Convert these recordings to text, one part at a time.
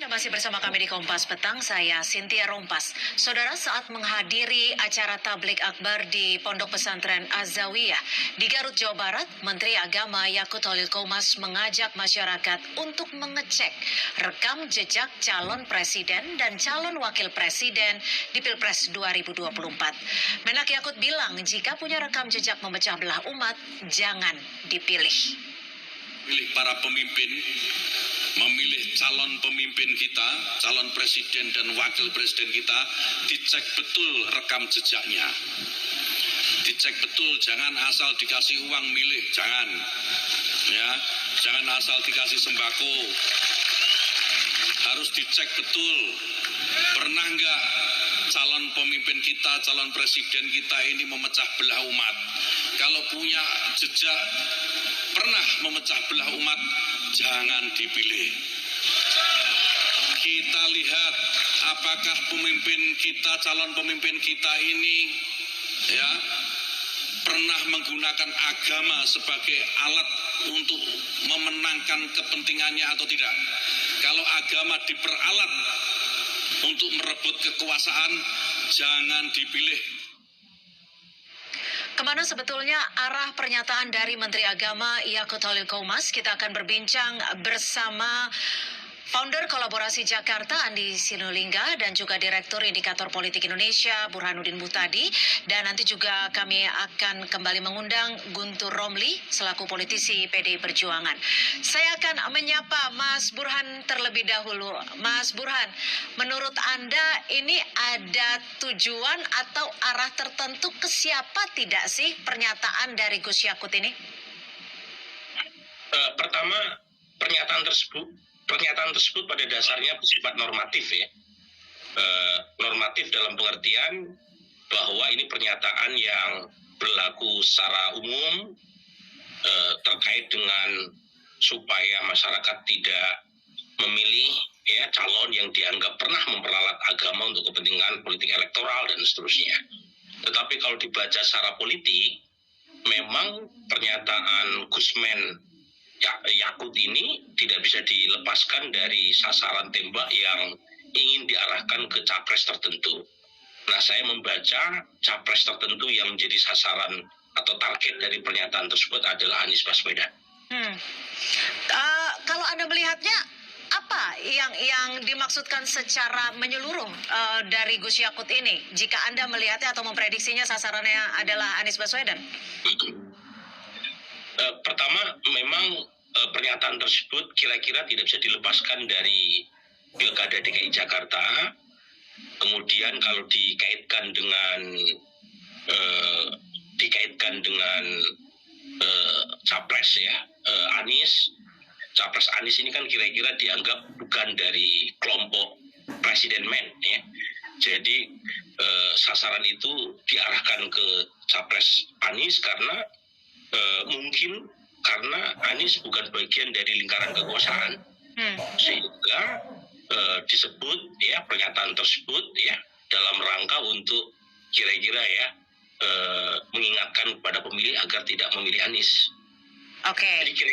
Anda masih bersama kami di Kompas Petang, saya Cynthia Rompas. Saudara, saat menghadiri acara tablik akbar di Pondok Pesantren Az-Zawiyah di Garut, Jawa Barat, Menteri Agama Yakut Holil Qomas mengajak masyarakat untuk mengecek rekam jejak calon presiden dan calon wakil presiden di Pilpres 2024. Menak Yakut bilang jika punya rekam jejak memecah belah umat, jangan dipilih. Pilih para pemimpin, memilih calon pemimpin kita, calon presiden dan wakil presiden kita, dicek betul rekam jejaknya. Dicek betul, jangan asal dikasih uang milih, jangan. Ya, jangan asal dikasih sembako. Harus dicek betul. Pernah enggak calon pemimpin kita, calon presiden kita ini memecah belah umat? Kalau punya jejak pernah memecah belah umat, jangan dipilih. Kita lihat apakah pemimpin kita, calon pemimpin kita ini ya pernah menggunakan agama sebagai alat untuk memenangkan kepentingannya atau tidak. Kalau agama diperalat untuk merebut kekuasaan, jangan dipilih. Kemana sebetulnya arah pernyataan dari Menteri Agama Yakut Holil Qomas? Kita akan berbincang bersama Founder Kolaborasi Jakarta Andi Sinulinga dan juga Direktur Indikator Politik Indonesia Burhanuddin Muhtadi. Dan nanti juga kami akan kembali mengundang Guntur Romli selaku politisi PDI Perjuangan. Saya akan menyapa Mas Burhan terlebih dahulu. Mas Burhan, menurut Anda ini ada tujuan atau arah tertentu ke siapa tidak sih pernyataan dari Gus Yakut ini? Pertama, pernyataan tersebut pada dasarnya bersifat normatif ya. Normatif dalam pengertian bahwa ini pernyataan yang berlaku secara umum terkait dengan supaya masyarakat tidak memilih ya calon yang dianggap pernah memperalat agama untuk kepentingan politik elektoral dan seterusnya. Tetapi kalau dibaca secara politik, memang pernyataan Gusmen Yakut ini tidak bisa dilepaskan dari sasaran tembak yang ingin diarahkan ke capres tertentu. Nah, saya membaca capres tertentu yang menjadi sasaran atau target dari pernyataan tersebut adalah Anies Baswedan. Kalau Anda melihatnya, apa yang dimaksudkan secara menyeluruh dari Gus Yakut ini? Jika Anda melihatnya atau memprediksinya sasarannya adalah Anies Baswedan? Pertama, memang pernyataan tersebut kira-kira tidak bisa dilepaskan dari Pilkada DKI Jakarta. Kemudian kalau dikaitkan dengan capres ya Anies, capres Anies ini kan kira-kira dianggap bukan dari kelompok presiden men ya. Jadi sasaran itu diarahkan ke capres Anies karena mungkin karena Anies bukan bagian dari lingkaran kekuasaan, sehingga disebut ya pernyataan tersebut ya dalam rangka untuk kira-kira ya mengingatkan kepada pemilih agar tidak memilih Anies. Oke. Jadi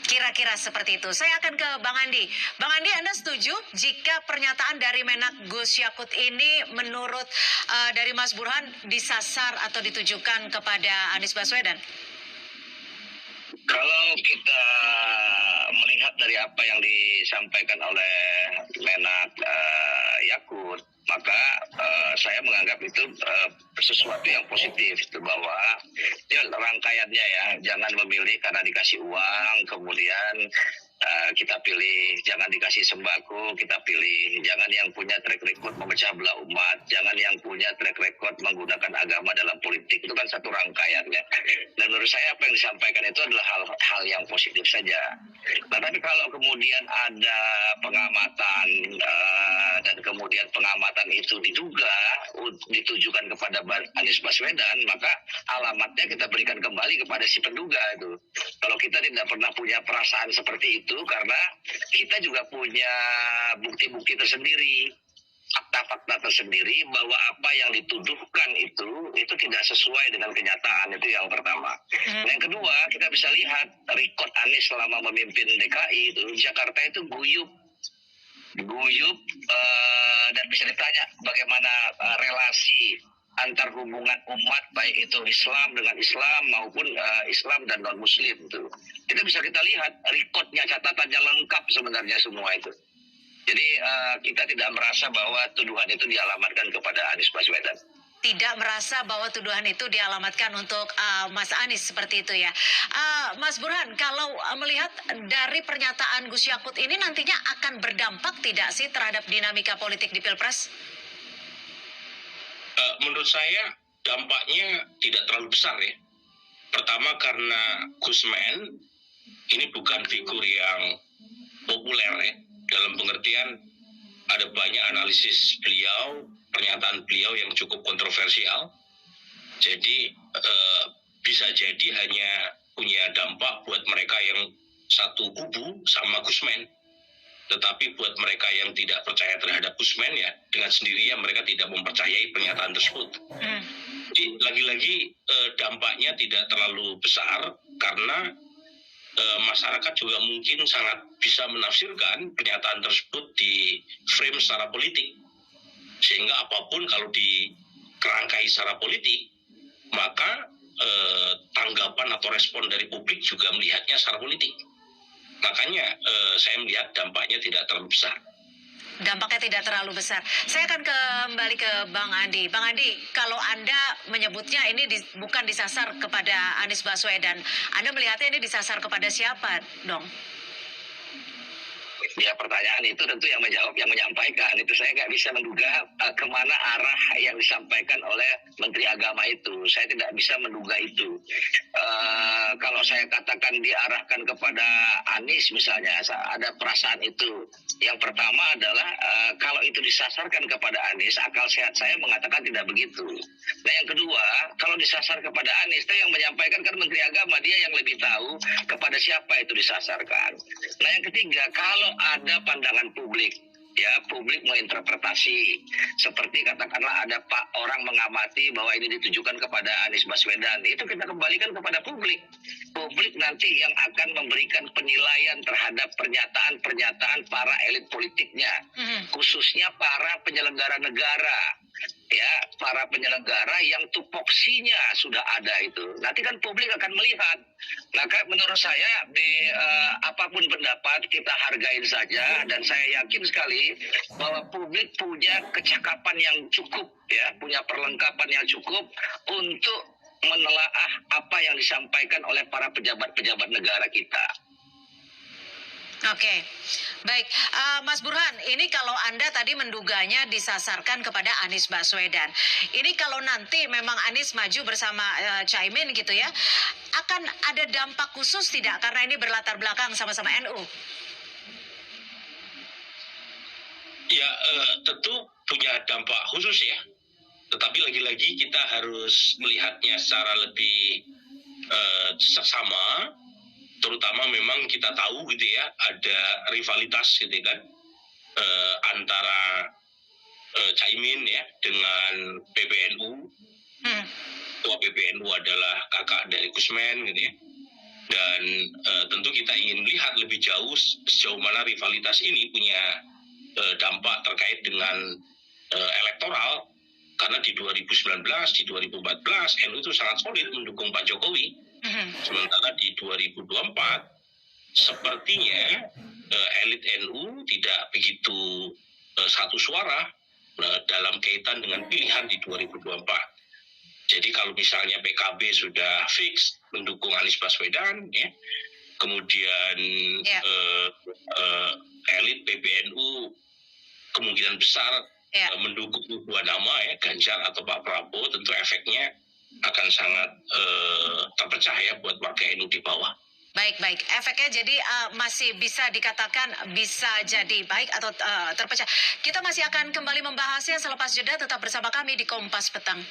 Kira-kira seperti itu. Saya akan ke Bang Andi. Bang Andi, Anda setuju jika pernyataan dari Menak Gus Yakut ini menurut dari Mas Burhan disasar atau ditujukan kepada Anies Baswedan? Kalau kita melihat dari apa yang disampaikan oleh Menak Yakut, maka saya menganggap itu sesuatu yang positif, itu bahwa ya, rangkaiannya ya, jangan memilih karena dikasih uang, kemudian kita pilih, jangan dikasih sembako, kita pilih, jangan yang punya track record memecah belah umat, jangan yang punya track record menggunakan agama dalam politik, itu kan satu rangkaiannya. Dan menurut saya apa yang disampaikan itu adalah hal yang positif saja. Nah, tapi kalau kemudian ada pengamatan dan kemudian pengamatan itu diduga ditujukan kepada Anies Baswedan, maka alamatnya kita berikan kembali kepada si penduga itu. Kalau kita tidak pernah punya perasaan seperti itu, karena kita juga punya bukti-bukti tersendiri, fakta-fakta tersendiri bahwa apa yang dituduhkan itu tidak sesuai dengan kenyataan. Itu yang pertama. Yang kedua, kita bisa lihat rekod Anies selama memimpin DKI itu, Jakarta itu guyup diguyup, dan bisa ditanya bagaimana relasi antar hubungan umat, baik itu Islam dengan Islam maupun Islam dan non-Muslim. Itu bisa kita lihat rekodnya, catatannya lengkap sebenarnya semua itu. Jadi kita tidak merasa bahwa tuduhan itu dialamatkan kepada Anies Baswedan. Tidak merasa bahwa tuduhan itu dialamatkan untuk Mas Anies seperti itu ya. Mas Burhan, kalau melihat dari pernyataan Gus Yakut ini nantinya akan berdampak tidak sih terhadap dinamika politik di Pilpres? Menurut saya dampaknya tidak terlalu besar ya. Pertama karena Gusman ini bukan figur yang populer ya. Dalam pengertian ada banyak analisis beliau, pernyataan beliau yang cukup kontroversial. Jadi bisa jadi hanya punya dampak buat mereka yang satu kubu sama Gusman. Tetapi buat mereka yang tidak percaya terhadap Gusman ya, dengan sendirinya mereka tidak mempercayai pernyataan tersebut. Jadi lagi-lagi dampaknya tidak terlalu besar karena masyarakat juga mungkin sangat bisa menafsirkan pernyataan tersebut di frame secara politik. Sehingga apapun kalau dikerangkai secara politik, maka tanggapan atau respon dari publik juga melihatnya secara politik. Makanya saya melihat dampaknya tidak terlalu besar. Dampaknya tidak terlalu besar. Saya akan kembali ke Bang Andi. Bang Andi, kalau Anda menyebutnya ini bukan disasar kepada Anies Baswedan, Anda melihatnya ini disasar kepada siapa dong? Ya, pertanyaan itu tentu yang menjawab, yang menyampaikan. Itu saya nggak bisa menduga kemana arah yang disampaikan oleh Menteri Agama itu. Saya tidak bisa menduga itu. Kalau saya katakan diarahkan kepada Anies misalnya, ada perasaan itu. Yang pertama adalah kalau itu disasarkan kepada Anies, akal sehat saya mengatakan tidak begitu. Nah yang kedua, kalau disasar kepada Anies, itu yang menyampaikan kan Menteri Agama, dia yang lebih tahu kepada siapa itu disasarkan. Nah yang ketiga, kalau ada pandangan publik, ya publik menginterpretasi seperti katakanlah ada orang mengamati bahwa ini ditujukan kepada Anies Baswedan, itu kita kembalikan kepada publik nanti yang akan memberikan penilaian terhadap pernyataan para elit politiknya, khususnya para penyelenggara negara, ya para penyelenggara yang tupoksinya sudah ada itu. Nanti kan publik akan melihat. Maka menurut saya apapun pendapat kita hargain saja, dan saya yakin sekali bahwa publik punya kecakapan yang cukup, ya punya perlengkapan yang cukup untuk menelaah apa yang disampaikan oleh para pejabat-pejabat negara kita. Oke, baik. Mas Burhan, ini kalau Anda tadi menduganya disasarkan kepada Anies Baswedan. Ini kalau nanti memang Anies maju bersama Caimin gitu ya, akan ada dampak khusus tidak? Karena ini berlatar belakang sama-sama NU. Ya, tentu punya dampak khusus ya. Tetapi lagi-lagi kita harus melihatnya secara lebih seksama. Terutama memang kita tahu gitu ya, ada rivalitas gitu kan antara Caimin ya dengan PBNU. Ketua PBNU adalah kakak dari Gusman gitu ya. Dan tentu kita ingin melihat lebih jauh sejauh mana rivalitas ini punya dampak terkait dengan elektoral. Karena di 2019, di 2014 NU itu sangat solid mendukung Pak Jokowi. Sementara di 2024 sepertinya elit NU tidak begitu satu suara dalam kaitan dengan pilihan di 2024. Jadi kalau misalnya PKB sudah fix mendukung Anies Baswedan, ya, kemudian elit PBNU kemungkinan besar mendukung dua nama ya, Ganjar atau Pak Prabowo, tentu efeknya akan sangat terpecah ya buat warga NU di bawah. Baik. Efeknya jadi masih bisa dikatakan bisa jadi baik atau terpecah. Kita masih akan kembali membahasnya selepas jeda. Tetap bersama kami di Kompas Petang.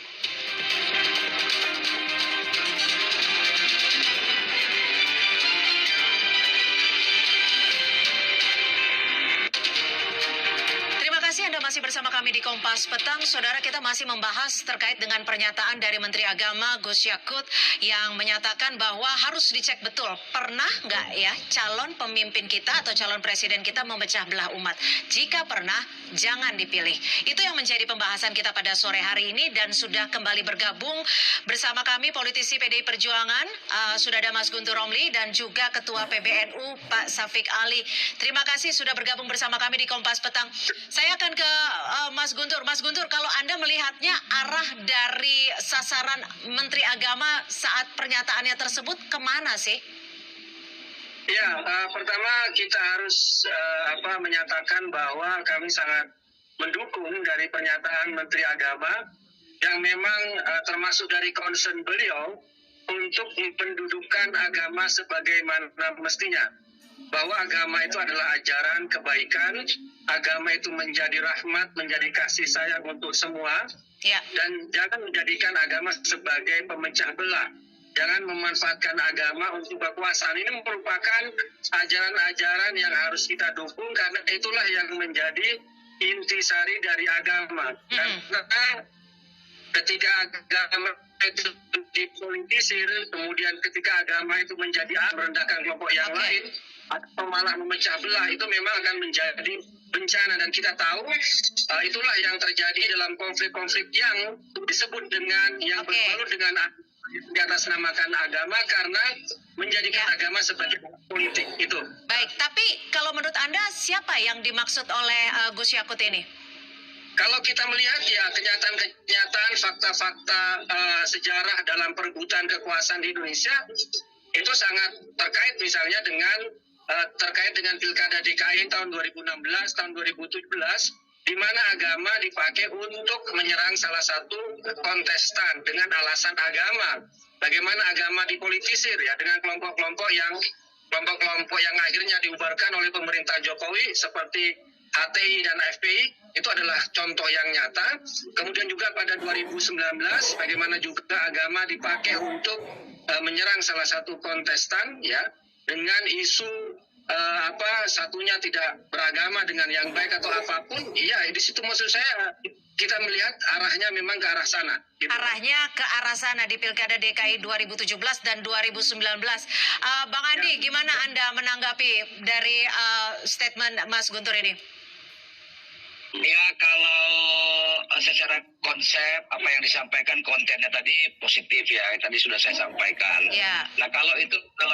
Anda masih bersama kami di Kompas Petang. Saudara, kita masih membahas terkait dengan pernyataan dari Menteri Agama Gus Yakut yang menyatakan bahwa harus dicek betul, pernah nggak ya calon pemimpin kita atau calon presiden kita memecah belah umat. Jika pernah, jangan dipilih. Itu yang menjadi pembahasan kita pada sore hari ini, dan sudah kembali bergabung bersama kami politisi PDI Perjuangan, sudah ada Mas Guntur Romli dan juga Ketua PBNU Pak Syafiq Ali. Terima kasih sudah bergabung bersama kami di Kompas Petang. Saya akan ke Mas Guntur. Mas Guntur, kalau Anda melihatnya arah dari sasaran Menteri Agama saat pernyataannya tersebut kemana sih? Ya, pertama kita harus menyatakan bahwa kami sangat mendukung dari pernyataan Menteri Agama yang memang termasuk dari concern beliau untuk mendudukan agama sebagaimana mestinya. Bahwa agama itu adalah ajaran kebaikan, agama itu menjadi rahmat, menjadi kasih sayang untuk semua, Ya. dan jangan menjadikan agama sebagai pemecah belah. Jangan memanfaatkan agama untuk kekuasaan. Ini merupakan ajaran-ajaran yang harus kita dukung, karena itulah yang menjadi intisari dari agama. Karena ketika agama itu dipolitisir, kemudian ketika agama itu menjadi merendahkan kelompok yang lain, atau malah memecah belah, itu memang akan menjadi bencana. Dan kita tahu itulah yang terjadi dalam konflik-konflik yang disebut dengan yang berbalut dengan di atas namakan agama, karena menjadikan agama sebagai politik itu. Baik, tapi kalau menurut Anda siapa yang dimaksud oleh Gus Yakut ini? Kalau kita melihat ya kenyataan-kenyataan, fakta-fakta sejarah dalam perebutan kekuasaan di Indonesia itu sangat terkait misalnya terkait dengan Pilkada DKI tahun 2016, tahun 2017, di mana agama dipakai untuk menyerang salah satu kontestan dengan alasan agama. Bagaimana agama dipolitisir ya dengan kelompok-kelompok yang akhirnya diubarkan oleh pemerintah Jokowi seperti HTI dan FPI, itu adalah contoh yang nyata. Kemudian juga pada 2019 bagaimana juga agama dipakai untuk menyerang salah satu kontestan ya dengan isu satunya tidak beragama dengan yang baik atau apapun. Iya, di situ maksud saya kita melihat arahnya memang ke arah sana. Gitu. Arahnya ke arah sana di Pilkada DKI 2017 dan 2019. Bang Andi, gimana Anda menanggapi dari statement Mas Guntur ini? Ya, kalau secara konsep apa yang disampaikan kontennya tadi positif ya, tadi sudah saya sampaikan. Ya. Nah, kalau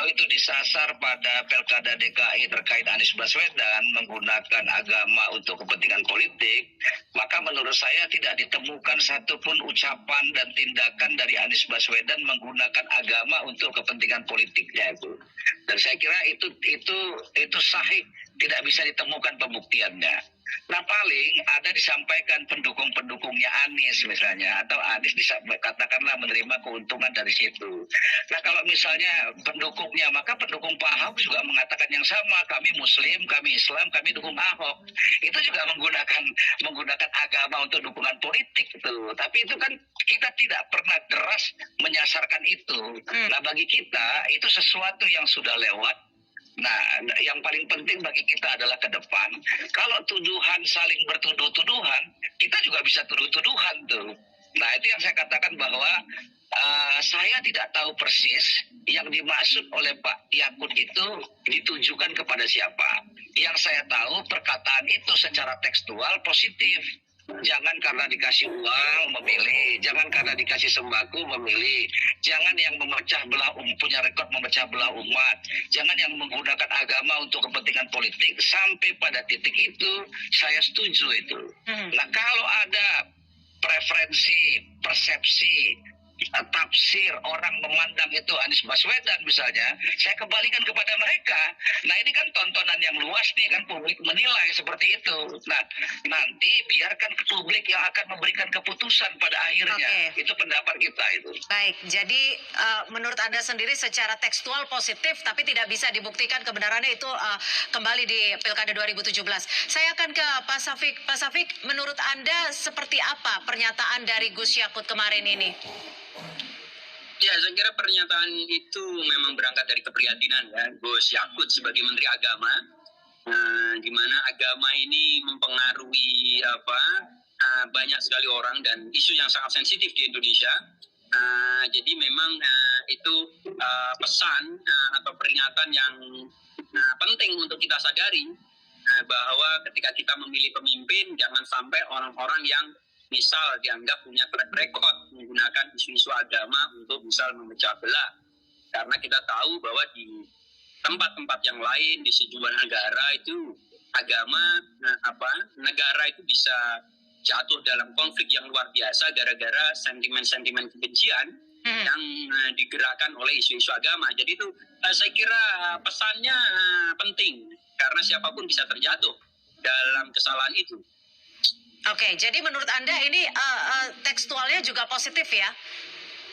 itu disasar pada Pilkada DKI terkait Anies Baswedan menggunakan agama untuk kepentingan politik, maka menurut saya tidak ditemukan satupun ucapan dan tindakan dari Anies Baswedan menggunakan agama untuk kepentingan politiknya itu. Dan saya kira itu sahih, tidak bisa ditemukan pembuktiannya. Nah, paling ada disampaikan pendukung-pendukungnya Anies misalnya, atau Anies katakanlah menerima keuntungan dari situ. Nah, kalau misalnya pendukungnya, maka pendukung Pak Ahok juga mengatakan yang sama, kami Muslim, kami Islam, kami dukung Ahok. Itu juga menggunakan agama untuk dukungan politik itu. Tapi itu kan kita tidak pernah deras menyasarkan itu. Nah, bagi kita itu sesuatu yang sudah lewat. Nah, yang paling penting bagi kita adalah ke depan. Kalau tuduhan saling bertuduh-tuduhan, kita juga bisa tuduh-tuduhan tuh. Nah, itu yang saya katakan bahwa saya tidak tahu persis yang dimaksud oleh Pak Yakut itu ditujukan kepada siapa. Yang saya tahu perkataan itu secara tekstual positif. Jangan karena dikasih uang memilih, jangan karena dikasih sembako memilih, jangan yang memecah belah punya rekod memecah belah umat, jangan yang menggunakan agama untuk kepentingan politik. Sampai pada titik itu saya setuju itu. Nah, kalau ada preferensi, persepsi, tafsir orang memandang itu Anies Baswedan misalnya, saya kembalikan kepada mereka. Nah, ini kan tontonan yang luas nih kan, publik menilai seperti itu. Nah, nanti biarkan ke publik yang akan memberikan keputusan pada akhirnya. Itu pendapat kita itu. Baik, jadi menurut Anda sendiri secara tekstual positif, tapi tidak bisa dibuktikan kebenarannya itu kembali di Pilkada 2017. Saya akan ke Pak Syafiq. Pak Syafiq, menurut Anda seperti apa pernyataan dari Gus Yakut kemarin ini? Ya, saya kira pernyataan itu memang berangkat dari keprihatinan ya Gus Yakut sebagai Menteri Agama, di mana agama ini mempengaruhi banyak sekali orang dan isu yang sangat sensitif di Indonesia. Jadi memang itu pesan atau peringatan yang penting untuk kita sadari bahwa ketika kita memilih pemimpin, jangan sampai orang-orang yang misal dianggap punya track record menggunakan isu-isu agama untuk misal memecah belah. Karena kita tahu bahwa di tempat-tempat yang lain, di sejumlah negara itu agama, negara itu bisa jatuh dalam konflik yang luar biasa gara-gara sentimen-sentimen kebencian yang digerakkan oleh isu-isu agama. Jadi itu saya kira pesannya penting karena siapapun bisa terjatuh dalam kesalahan itu. Oke, jadi menurut Anda ini tekstualnya juga positif ya?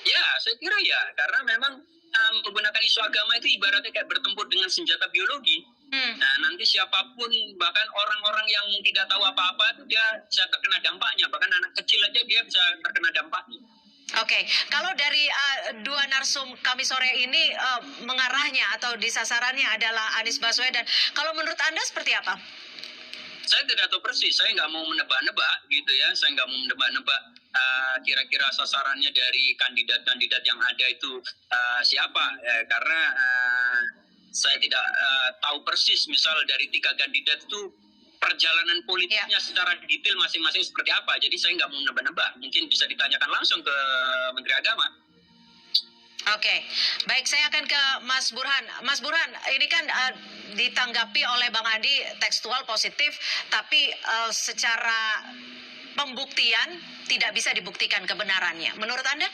Ya, saya kira ya, karena memang menggunakan isu agama itu ibaratnya kayak bertempur dengan senjata biologi. Nah, nanti siapapun, bahkan orang-orang yang tidak tahu apa-apa itu dia bisa terkena dampaknya. Bahkan anak kecil aja dia bisa terkena dampaknya. Oke, kalau dari dua narsum kami sore ini mengarahnya atau disasarannya adalah Anies Baswedan. Kalau menurut Anda seperti apa? Saya tidak tahu persis, saya nggak mau menebak-nebak gitu ya. Saya nggak mau menebak-nebak kira-kira sasarannya dari kandidat-kandidat yang ada itu siapa. Karena saya tidak tahu persis misal dari 3 kandidat itu perjalanan politiknya secara detail masing-masing seperti apa. Jadi saya nggak mau menebak-nebak. Mungkin bisa ditanyakan langsung ke Menteri Agama. Oke, baik, saya akan ke Mas Burhan. Mas Burhan, ini kan ditanggapi oleh Bang Andi tekstual positif, tapi secara pembuktian tidak bisa dibuktikan kebenarannya. Menurut Anda?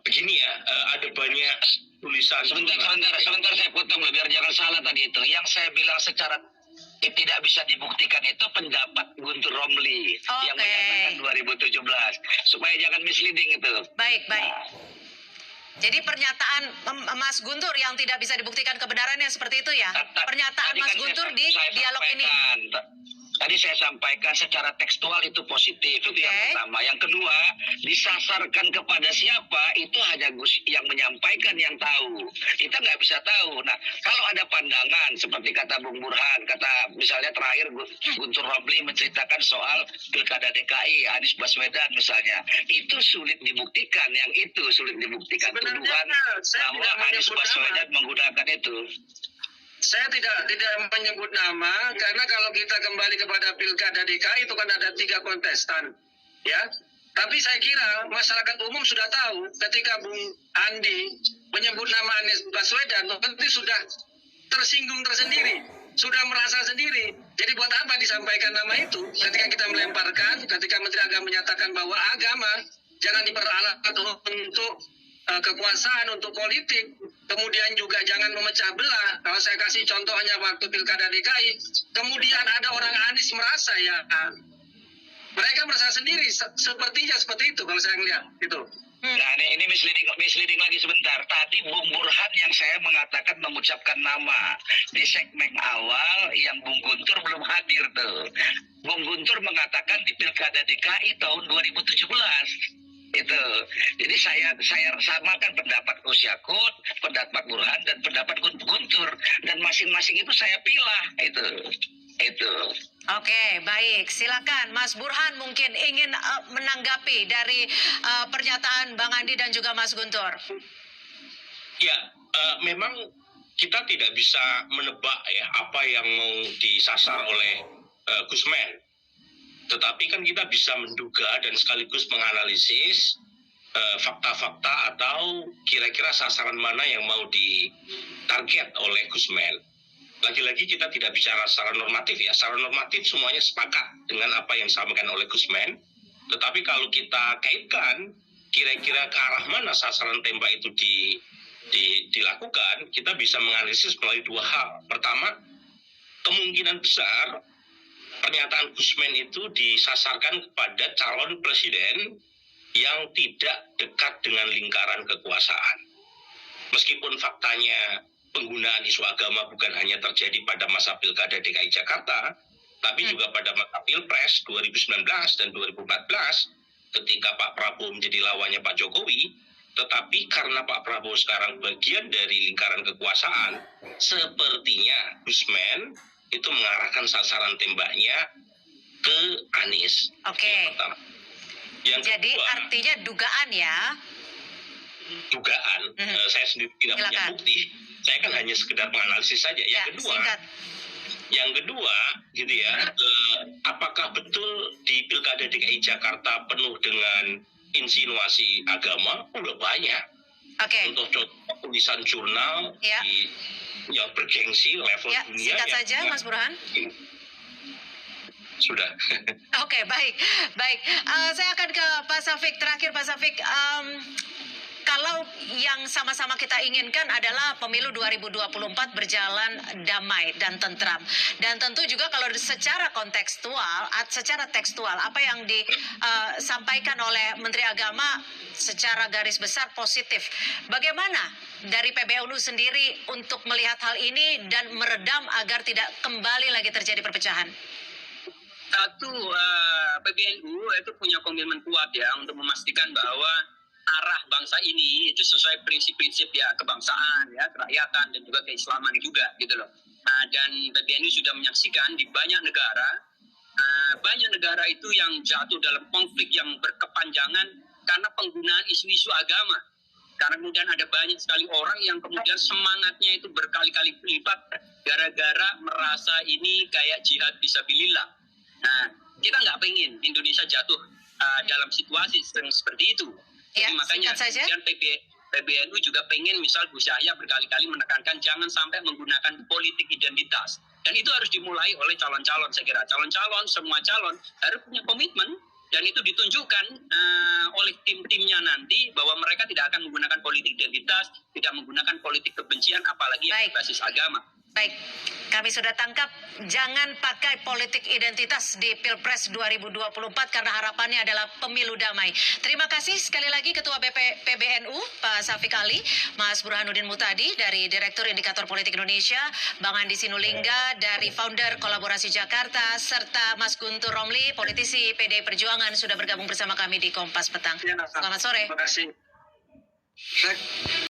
Begini ya, ada banyak tulisan. Sebentar saya potong loh, biar jangan salah tadi itu. Yang saya bilang secara tidak bisa dibuktikan itu pendapat Guntur Romli yang menyatakan 2017 supaya jangan misleading itu. Baik. Jadi pernyataan Mas Guntur yang tidak bisa dibuktikan kebenarannya seperti itu ya? Pernyataan Mas Guntur di dialog ini. Tadi saya sampaikan secara tekstual itu positif, itu yang pertama. Yang kedua, disasarkan kepada siapa, itu hanya Gus yang menyampaikan yang tahu. Kita nggak bisa tahu. Nah, kalau ada pandangan, seperti kata Bung Burhan, kata misalnya terakhir Guntur Romli menceritakan soal Pilkada DKI, Anies Baswedan misalnya, itu sulit dibuktikan, yang itu sulit dibuktikan. Tuduhan bahwa Anies Baswedan menggunakan itu. Saya tidak menyebut nama karena kalau kita kembali kepada Pilkada DKI itu kan ada 3 kontestan, ya. Tapi saya kira masyarakat umum sudah tahu ketika Bung Andi menyebut nama Anies Baswedan, nanti sudah tersinggung tersendiri, sudah merasa sendiri. Jadi buat apa disampaikan nama itu? Ketika kita melemparkan, ketika Menteri Agama menyatakan bahwa agama jangan diperalat untuk kekuasaan, untuk politik, kemudian juga jangan memecah belah. Kalau saya kasih contohnya waktu Pilkada DKI, kemudian ada orang Anies merasa mereka merasa sendiri, sepertinya seperti itu kalau saya melihat itu. Nah ini misleading lagi sebentar. Tadi Bung Burhan yang saya mengatakan mengucapkan nama di segmen awal yang Bung Guntur belum hadir tuh. Bung Guntur mengatakan di Pilkada DKI tahun 2017. Itu. Jadi saya samakan pendapat Gus Yakut, pendapat Burhan dan pendapat Guntur, dan masing-masing itu saya pilah itu. Oke, baik. Silakan Mas Burhan mungkin ingin menanggapi dari pernyataan Bang Andi dan juga Mas Guntur. Ya, memang kita tidak bisa menebak ya apa yang mau disasar oleh Gusmen. Tetapi kan kita bisa menduga dan sekaligus menganalisis fakta-fakta atau kira-kira sasaran mana yang mau ditarget oleh Gusmen. Lagi-lagi kita tidak bicara secara normatif ya. Secara normatif semuanya sepakat dengan apa yang disampaikan oleh Gusmen. Tetapi kalau kita kaitkan kira-kira ke arah mana sasaran tembak itu dilakukan, kita bisa menganalisis melalui 2 hal. Pertama, kemungkinan besar pernyataan Gusmen itu disasarkan kepada calon presiden yang tidak dekat dengan lingkaran kekuasaan. Meskipun faktanya penggunaan isu agama bukan hanya terjadi pada masa Pilkada DKI Jakarta, tapi juga pada masa Pilpres 2019 dan 2014 ketika Pak Prabowo menjadi lawannya Pak Jokowi. Tetapi karena Pak Prabowo sekarang bagian dari lingkaran kekuasaan, sepertinya Gusmen itu mengarahkan sasaran tembaknya ke Anies. Oke. Yang pertama. Yang Jadi kedua, artinya dugaan ya. dugaan. Saya sendiri tidak punya Silakan. bukti. Saya kan hanya sekedar menganalisis saja. Ya, singkat. Yang kedua, gitu ya, apakah betul di Pilkada DKI Jakarta penuh dengan insinuasi agama? Udah banyak. Oke. Untuk contoh tulisan jurnal Ya. yang bergengsi level Ya, dunia. singkat saja Mas Burhan. Sudah. Oke, baik. Saya akan ke Pak Safik. Terakhir Pak Safik, kalau yang sama-sama kita inginkan adalah pemilu 2024 berjalan damai dan tentram. Dan tentu juga kalau secara tekstual, apa yang disampaikan oleh Menteri Agama secara garis besar positif. Bagaimana dari PBNU sendiri untuk melihat hal ini dan meredam agar tidak kembali lagi terjadi perpecahan? Satu, PBNU itu punya komitmen kuat ya untuk memastikan bahwa arah bangsa ini itu sesuai prinsip-prinsip ya kebangsaan, ya kerakyatan dan juga keislaman juga gitu loh. Dan PBNU sudah menyaksikan di banyak negara itu yang jatuh dalam konflik yang berkepanjangan karena penggunaan isu-isu agama. Karena kemudian ada banyak sekali orang yang kemudian semangatnya itu berkali-kali lipat gara-gara merasa ini kayak jihad fisabilillah. Nah, kita nggak pengen Indonesia jatuh dalam situasi seperti itu. Ya, jadi makanya kemudian PBNU juga pengen misal Gus Yahya berkali-kali menekankan jangan sampai menggunakan politik identitas. Dan itu harus dimulai oleh calon-calon, saya kira. Semua calon harus punya komitmen dan itu ditunjukkan oleh tim-timnya nanti bahwa mereka tidak akan menggunakan politik identitas, tidak menggunakan politik kebencian, apalagi yang berbasis agama. Baik, kami sudah tangkap, jangan pakai politik identitas di Pilpres 2024 karena harapannya adalah pemilu damai. Terima kasih sekali lagi Ketua PBNU, Pak Safik Ali, Mas Burhanuddin Muhtadi dari Direktur Indikator Politik Indonesia, Bang Andi Sinulinga dari Founder Kolaborasi Jakarta, serta Mas Guntur Romli, politisi PDI Perjuangan sudah bergabung bersama kami di Kompas Petang. Selamat sore. Terima kasih.